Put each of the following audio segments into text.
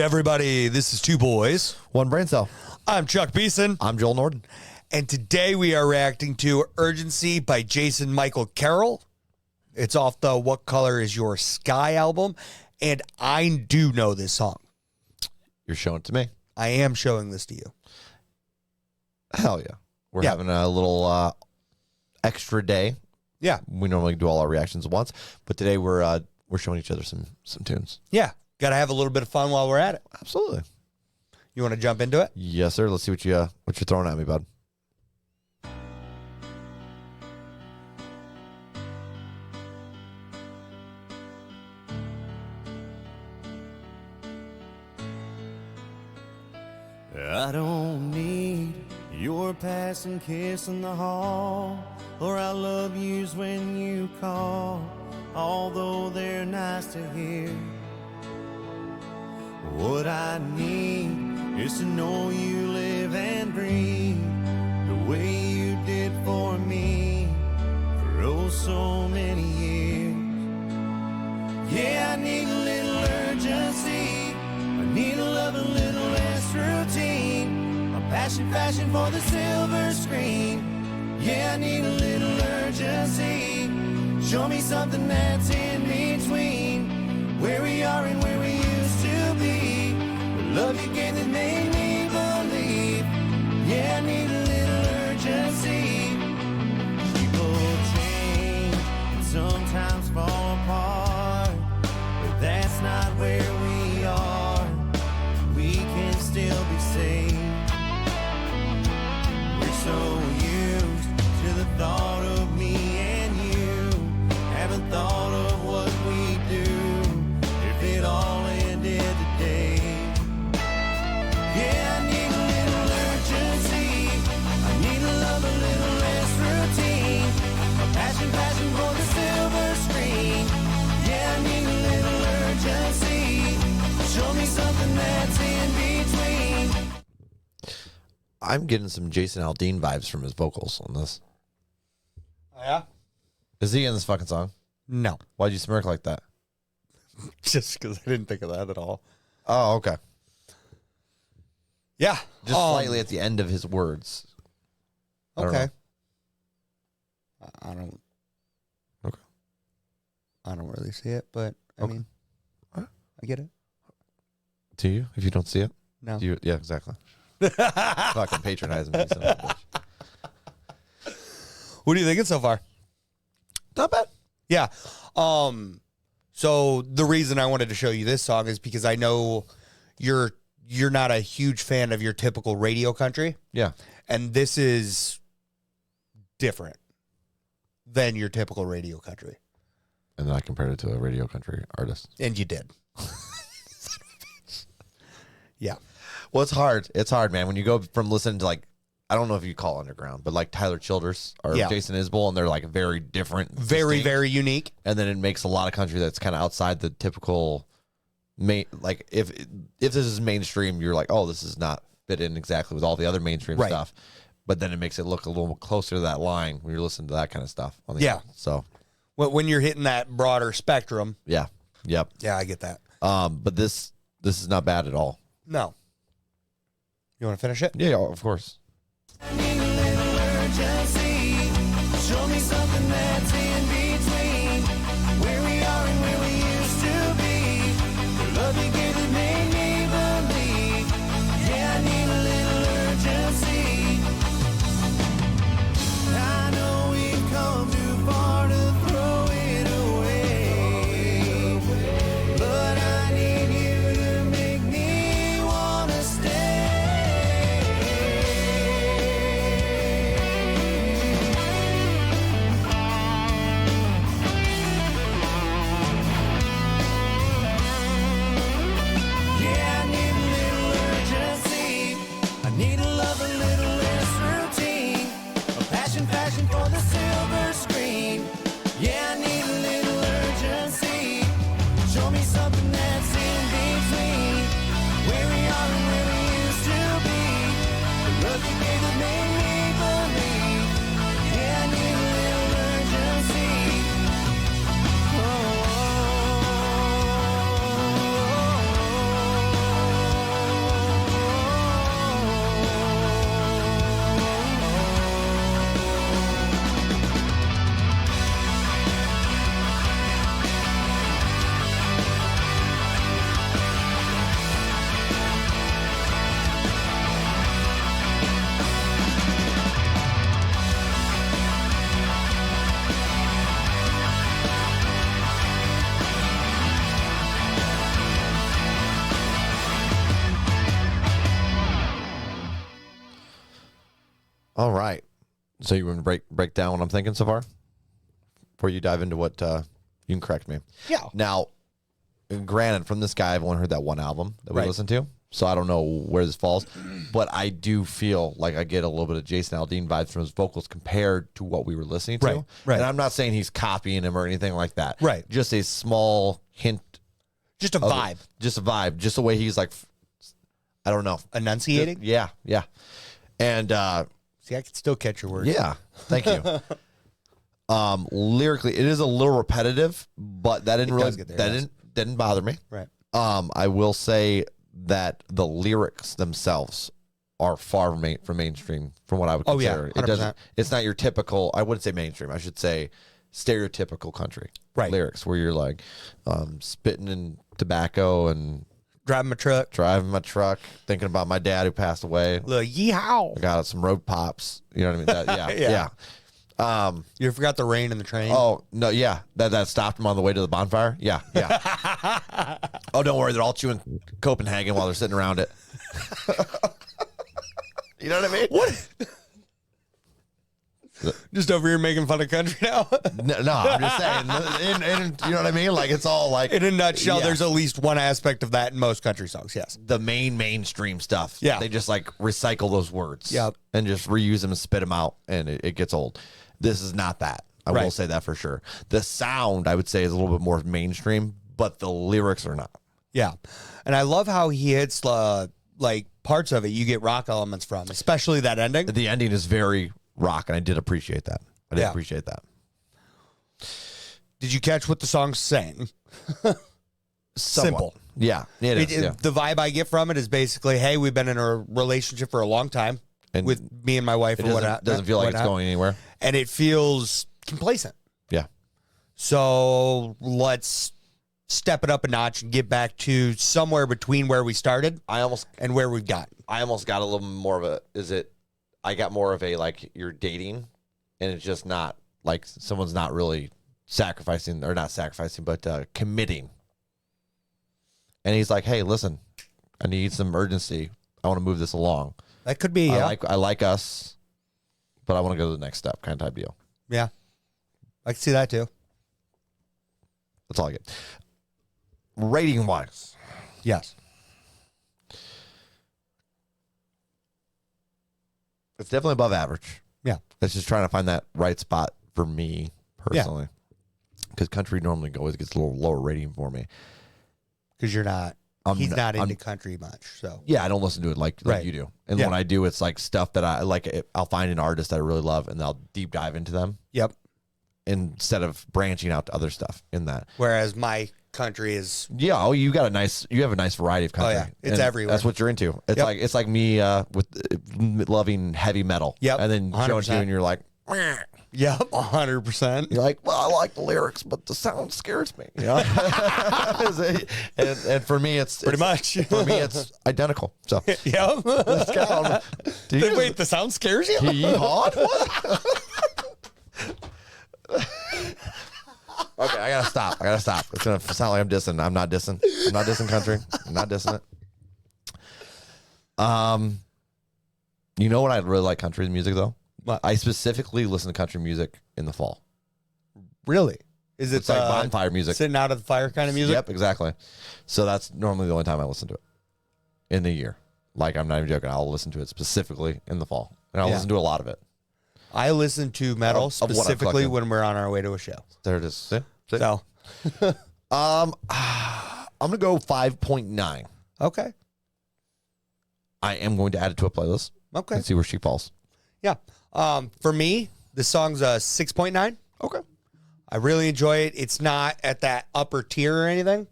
everybody. This is Two Boys. One brain cell. I'm Chuck Beeson. I'm Joel Norden. And today we are reacting to Urgency by Jason Michael Carroll. It's off the What Color Is Your Sky album. And I do know this song. You're showing it to me. I am showing this to you. Hell yeah. We're having a little extra day. Yeah. We normally do all our reactions at once, but today we're showing each other some tunes. Yeah. Got to have a little bit of fun while we're at it. Absolutely. You want to jump into it? Yes, sir. Let's see what you're throwing at me, bud. I don't need your passing kiss in the hall, or I love yous when you call, although they're nice to hear. What I need is to know you live and breathe the way you did for me for oh so many years. Yeah, I need a little urgency. I need a love a little less routine. My passion for the silver screen. Yeah, I need a little urgency. Show me something that's in between where we are and where we used to be. The love you gave that made me believe. Yeah, I need a little urgency. People change and sometimes fall apart, but that's not where we are. We can still be saved. We're so used to the thought of me and you, haven't thought of what we do if it all ended today. Yeah, I need a little urgency. I need a love a little less routine. A passion for the silver screen. Yeah, I need a little urgency. Show me something that's in between. I'm getting some Jason Aldean vibes from his vocals on this. Oh, yeah? Is he in this fucking song? No. Why'd you smirk like that? Just because I didn't think of that at all. Oh, okay. Yeah. Just slightly at the end of his words. Okay. I don't. Okay. I don't really see it, but I mean, Alright. I get it. Do you? If you don't see it? No. Do you? Yeah, exactly. Fucking patronizing me, son of a bitch. What are you thinking so far? Not bad. Yeah. So the reason I wanted to show you this song is because I know you're not a huge fan of your typical radio country. Yeah. And this is different than your typical radio country. And then I compared it to a radio country artist. And you did. Yeah. Well, it's hard. It's hard, man. When you go from listening to, like, I don't know if you call underground, but like Tyler Childers or Jason Isbell, and they're like very different. Very, distinct. very unique. And then it makes a lot of country that's kind of outside the typical like if this is mainstream, you're like, oh, this is not fit in exactly with all the other mainstream stuff. But then it makes it look a little closer to that line when you're listening to that kind of stuff. On the album. So when you're hitting that broader spectrum. Yeah. Yep. Yeah, I get that. But this is not bad at all. No. You want to finish it? Yeah, of course. I need a little urgency. Show me something that's in between where we are and where we used to be. The love you gave that made me believe. Yeah, I need a little urgency. I know we've come too far to throw it away, but I need you to make me wanna stay. All right. So you want to break down what I'm thinking so far? Before you dive into what you can correct me. Yeah. Now, granted, from this guy, I've only heard that one album that we Right. listened to. So I don't know where this falls. But I do feel like I get a little bit of Jason Aldean vibes from his vocals compared to what we were listening to. Right, right. And I'm not saying he's copying him or anything like that. Right. Just a small hint. Just a vibe. Just a vibe. Just the way he's like, I don't know. Enunciating. Yeah. And See, I can still catch your words. yeah, thank you. Lyrically, it is a little repetitive, but that didn't It really does get there, didn't bother me. Right. I will say that the lyrics themselves are far from mainstream from what I would Oh, yeah, consider. 100%. It doesn't. It's not your typical. I wouldn't say mainstream. I should say stereotypical country lyrics where you're like spitting in tobacco and Driving my truck. driving my truck, thinking about my dad who passed away. Little yeehaw. I got some road pops. You know what I mean? That, Yeah. yeah. You forgot the rain in the train. Oh no, yeah, that stopped them on the way to the bonfire. Yeah. Oh, don't worry, they're all chewing Copenhagen while they're sitting around it. You know what I mean? What? Just over here making fun of country now. No, I'm just saying. You know what I mean? Like it's all like In a nutshell, yeah. there's at least one aspect of that in most country songs. Yes. the mainstream stuff. Yeah. They just like recycle those words. Yep. And just reuse them and spit them out, and it gets old. This is not that. I will Right. say that for sure. The sound, I would say, is a little bit more mainstream, but the lyrics are not. Yeah. And I love how he hits like parts of it you get rock elements from, especially that ending. The ending is very rock, and I did appreciate that. I did Yeah. appreciate that. Did you catch what the song's saying? Somewhat. Simple. Yeah, it is. Yeah. The vibe I get from it is basically, hey, we've been in a relationship for a long time And with me and my wife It or whatnot. doesn't feel like it's whatnot, going anywhere. And it feels complacent. Yeah. So let's step it up a notch and get back to somewhere between where we started I almost and where we've gotten. got a little more of a, I got more of a, like, you're dating, and it's just not, like, someone's not really committing. And he's like, hey, listen, I need some urgency. I want to move this along. That could be, yeah. I like us, but I want to go to the next step kind of type deal. Yeah. I can see that too. That's all I get. Rating wise, Yes. it's definitely above average. Yeah. It's just trying to find that right spot for me personally. Because country normally always gets a little lower rating for me. Because he's not I'm- into country much. So, Yeah, I don't listen to it like Right. you do. And Yeah. when I do, it's like stuff that I like. I'll find an artist that I really love, and I'll deep dive into them yep. instead of branching out to other stuff in that. Whereas my country is, Yeah, you have a nice variety of country. yeah. It's And everywhere. That's what you're into. It's Yep. like me with loving heavy metal. Yep, And then showing it to you, 100%. and you're like, yep, 100%. you're like, well, I like the lyrics, but the sound scares me. You know? and for me, it's Pretty much. For me, it's identical. So Yep. let's go. Do you- Wait, the sound scares you? Yeehaw. What? Okay, I gotta stop. It's gonna sound like I'm dissing. I'm not dissing. I'm not dissing country. I'm not dissing it. You know what I really like country music though? What? I specifically listen to country music in the fall. Really? Is it It's like bonfire music. sitting out of the fire kind of music? Yep, exactly. So that's normally the only time I listen to it in the year. Like, I'm not even joking. I'll listen to it specifically in the fall, and I'll Yeah. listen to a lot of it. I listen to metal Of what I'm specifically collecting. when we're on our way to a show. There it is. See? So, I'm gonna go 5.9. okay. I am going to add it to a playlist Okay. and see where she falls. Yeah. For me, the song's a 6.9. Okay. I really enjoy it. It's not at that upper tier or anything,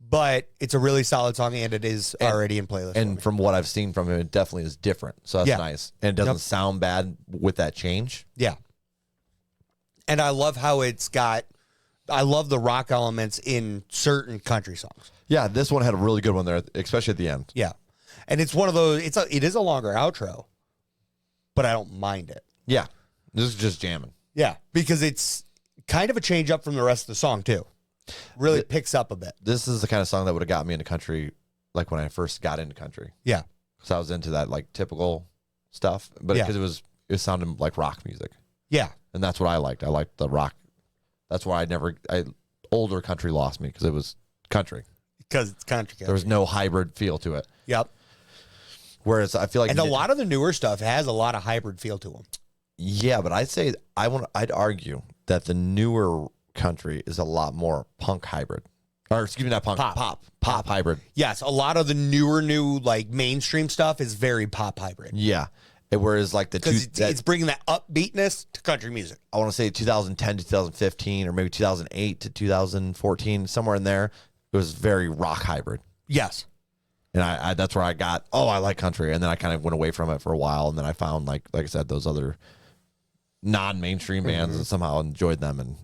but it's a really solid song, and it is already in playlist. And from what I've seen from him, it definitely is different. So that's Yeah. nice. And it doesn't Yep. sound bad with that change. yeah. And I love how I love the rock elements in certain country songs. Yeah, this one had a really good one there, especially at the end. Yeah. And it's one of those, it is a longer outro, but I don't mind it. Yeah. This is just jamming. Yeah. Because it's kind of a change up from the rest of the song, too. Really picks up a bit. This is the kind of song that would have got me into country, like when I first got into country. Yeah. Because I was into that like typical stuff. But Yeah. because it was it sounded like rock music. Yeah. And that's what I liked. I liked the rock. That's why older country lost me because it was country. Because it's country. There was no hybrid feel to it. Yep. Whereas I feel like And a lot of the newer stuff has a lot of hybrid feel to them. Yeah, but I'd argue that the newer country is a lot more punk hybrid. Or excuse me, not punk, pop hybrid. Yes, a lot of the new like mainstream stuff is very pop hybrid. Yeah. Whereas like because it's bringing that upbeatness to country music. I want to say 2010 to 2015 or maybe 2008 to 2014, somewhere in there, it was very rock hybrid. Yes. And I that's where I got, I like country. And then I kind of went away from it for a while. And then I found, like I said, those other non-mainstream bands and somehow enjoyed them. And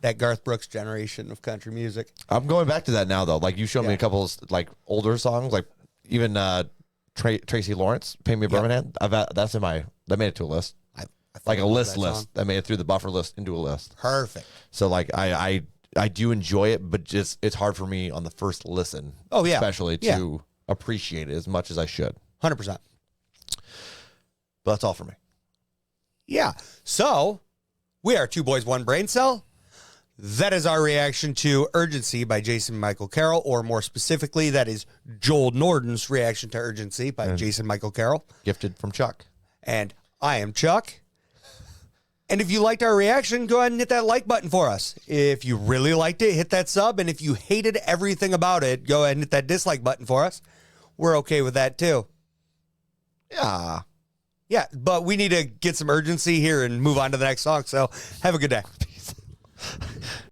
that Garth Brooks generation of country music. I'm going back to that now, though. Like, you showed me a couple of, like, older songs, like even Tracy Lawrence, Pay Me a Birmingham. That made it to a list. Like a list. That made it through the buffer list into a list. Perfect. So, like, I do enjoy it, but just it's hard for me on the first listen. Oh, yeah. Especially to appreciate it as much as I should. 100%. But that's all for me. Yeah. So, we are Two Boys, One Brain Cell. That is our reaction to Urgency by Jason Michael Carroll, or more specifically, that is Joel Norton's reaction to Urgency by Jason Michael Carroll. Gifted from Chuck. And I am Chuck. And if you liked our reaction, go ahead and hit that like button for us. If you really liked it, hit that sub. And if you hated everything about it, go ahead and hit that dislike button for us. We're okay with that too. Yeah. Yeah, but we need to get some urgency here and move on to the next song. So have a good day.